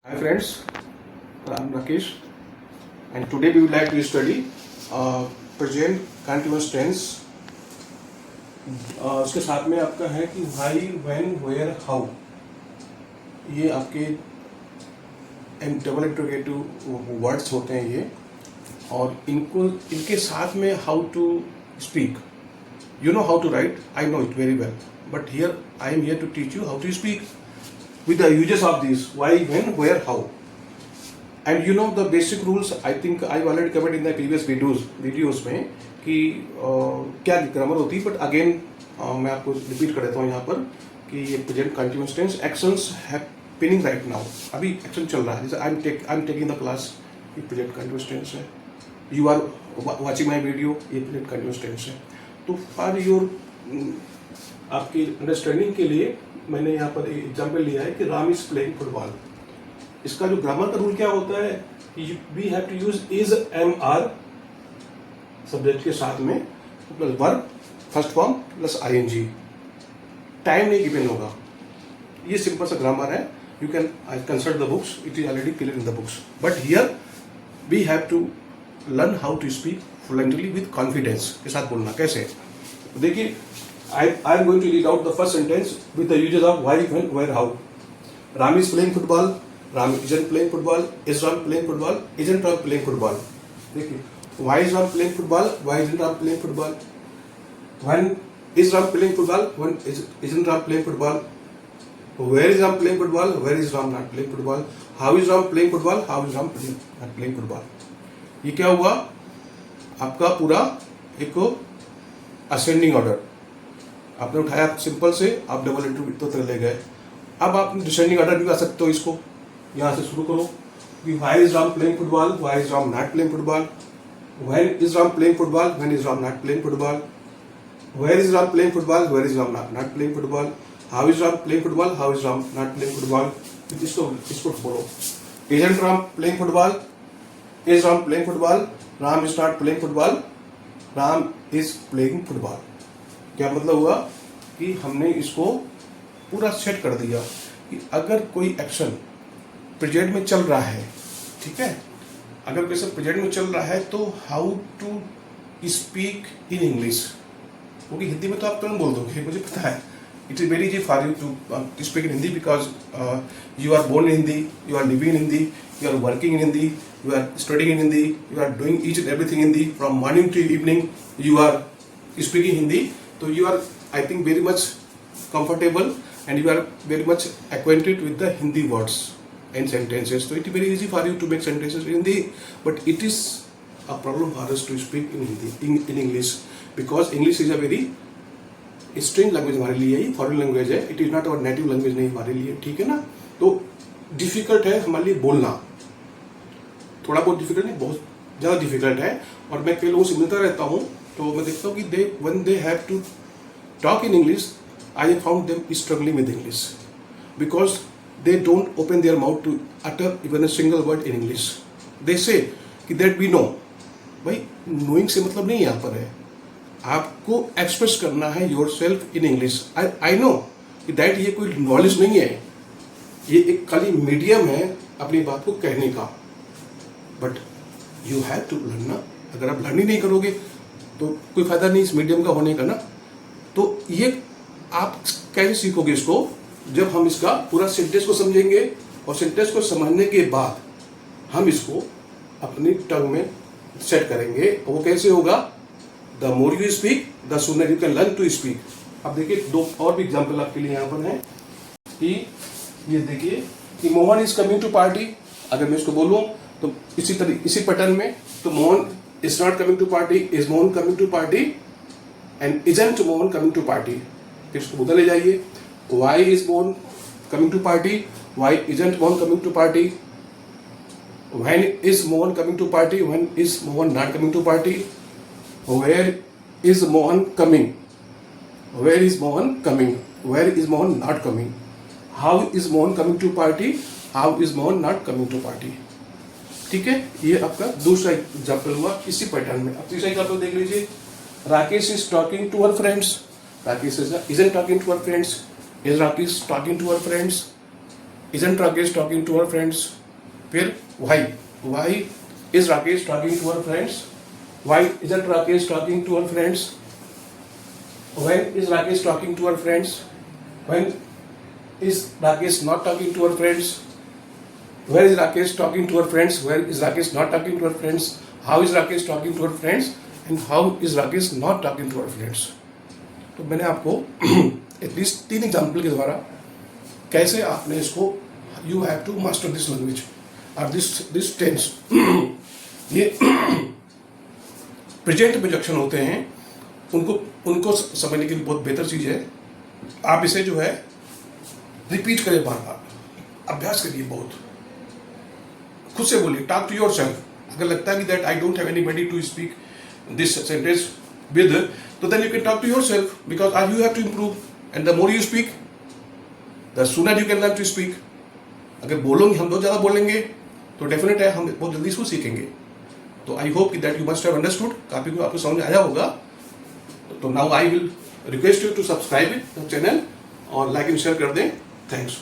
Hi friends, I'm Rakesh and today we would like to study present continuous tense. उसके साथ में आपका है कि why, when, where, how. ये आपके डबल इंटरोगेटिव वर्ड्स होते हैं ये, और इनके साथ में how to speak. You know how to write, I know it very well, but here I am here to teach you how to speak with the uses of these why, when, where, how. And you know the basic rules. I think I've already covered in the previous videos में कि क्या grammar होती है, but again मैं आपको repeat कर देता हूँ यहाँ पर कि ये present continuous tense actions happening right now, अभी एक्शन चल रहा है. जैसे I am taking the class, ये प्रेजेंट कंटिन्यूअस टेंस है. You are watching my video, ये प्रेजेंट कंटिन्यूअस टेंस है. तो फॉर योर आपकी अंडरस्टैंडिंग के लिए मैंने यहाँ पर एग्जाम्पल लिया है कि राम इज प्लेइंग फुटबॉल. इसका जो ग्रामर का रूल क्या होता है, we have to use is am are subject के साथ में plus verb first form plus ING. Time नहीं गिवन होगा. ये सिंपल सा ग्रामर है. You can consult the books, it is already clear in the books, but here we have to learn how to speak fluently with confidence के साथ बोलना. कैसे? देखिए, I am going to read out the first sentence with the uses of why, when, where, how. Ram is playing football. Ram isn't playing football. Is Ram playing football? Isn't Ram playing football? देखिए, why is Ram playing football? Why isn't Ram playing football? When is Ram playing football? When isn't Ram playing football? Where is Ram playing football? Where is Ram not playing football? How is Ram playing football? How is Ram not playing football? ये क्या हुआ? आपका पूरा एक ascending order आपने उठाया simple से, आप डबल इंटरव्यू तक ले गए. अब आप डिसेंडिंग ऑर्डर भी आ सकते हो. इसको यहाँ से शुरू करो कि why is Ram playing football, why is Ram not playing football, when is Ram playing football, when is Ram not playing football, where is Ram playing football, where is Ram not playing football, how is Ram playing football, how is Ram not playing football. इसको बोलो. Isn't Ram playing football, is Ram playing football, Ram is not playing football, Ram is playing football. क्या मतलब हुआ कि हमने इसको पूरा set कर दिया कि अगर कोई एक्शन प्रेजेंट में चल रहा है, ठीक है, अगर वैसे प्रेजेंट में चल रहा है तो how to speak in English. क्योंकि हिंदी में तो आप तुरंत बोल दोगे, मुझे पता है. It is very easy for you to speak in Hindi because you are born in Hindi, you are living in Hindi, you are working in Hindi, you are studying in Hindi, you are doing each and everything Hindi from morning to evening. You are speaking Hindi. So you are, I think, very much comfortable and you are very much acquainted with the Hindi words and sentences. So it is very easy for you to make sentences in Hindi, but it is a problem for us to speak in Hindi, in English, because English is a very strange language हमारे लिए. ये foreign language है. It is not our native language नहीं हमारे लिए, ठीक है ना. तो डिफिकल्ट है हमारे लिए बोलना, थोड़ा बहुत डिफिकल्ट नहीं, बहुत ज़्यादा डिफिकल्ट है. और मैं कई लोगों से मिलता रहता हूँ तो मैं देखता हूँ कि when they have to talk in English, I have found them struggling with English because they don't open their mouth to utter even a single word in English. They say कि that we know. भाई knowing से मतलब नहीं यहाँ पर है. आपको express करना है yourself in English. I know कि that ये कोई नॉलेज नहीं है, ये एक खाली मीडियम है अपनी बात को कहने का. But you have to learn ना. अगर आप लर्न ही नहीं करोगे तो कोई फायदा नहीं इस मीडियम का होने का ना. तो ये आप कैसे सीखोगे इसको, जब हम इसका पूरा सेंटेंस को समझेंगे और सेंटेंस को समझने के बाद हम इसको अपनी टंग में सेट करेंगे. वो कैसे होगा? The more you speak the sooner you can learn to speak. अब देखिए, दो और भी एग्जाम्पल आपके लिए यहाँ पर है कि ये देखिए कि Mohan is coming to party. अगर मैं इसको बोलूँ तो इसी पैटर्न में, तो Mohan is not coming to party, is Mohan coming to party, and isn't Mohan coming to party. फिर इसको उधर ले जाइए. Why is Mohan coming to party? Why isn't Mohan coming to party? When is Mohan coming to party? When is Mohan not coming to party? Where is Mohan coming? Where is Mohan coming? Where is Mohan not coming? How is Mohan coming to party? How is Mohan not coming to party? ठीक है, ये आपका दूसरा example हुआ इसी pattern में. अब तीसरा एग्जाम्पल देख लीजिए. Rakesh is talking to her friends. Rakesh isn't talking to her friends. Is Rakesh talking to her friends? isn't Rakesh talking to her friends? फिर why is Rakesh talking to her friends? Why isn't Rakesh talking to her friends? When is Rakesh talking to her friends? When is Rakesh not talking to her friends? Where is Rakesh talking to her friends? Where is Rakesh not talking to her friends? How is Rakesh talking to her friends? And how is Rakesh not talking to her friends? तो मैंने आपको at least 3 example के द्वारा कैसे आपने इसको you have to master this language और this tense ये प्रेजेंट में जो अक्षर होते हैं उनको समझने के लिए बहुत बेहतर चीज़ है। आप इसे जो है रिपीट करें, बार बार अभ्यास करिए, बहुत खुद से बोलिए, टॉक टू योर सेल्फ। अगर लगता है कि that I don't have anybody to speak this sentence with, तो then you can talk to yourself because are you have to improve and the more you speak the sooner you can learn to speak. अगर बोलोगे, हम बहुत ज़्यादा बोलेंगे तो definite है हम बहुत जल्दी इसको सीखेंगे। तो आई होप कि that you must have understood, काफ़ी को आपको समझ आया होगा। तो now I will request you to subscribe the channel और लाइक एंड शेयर कर दें। थैंक्स।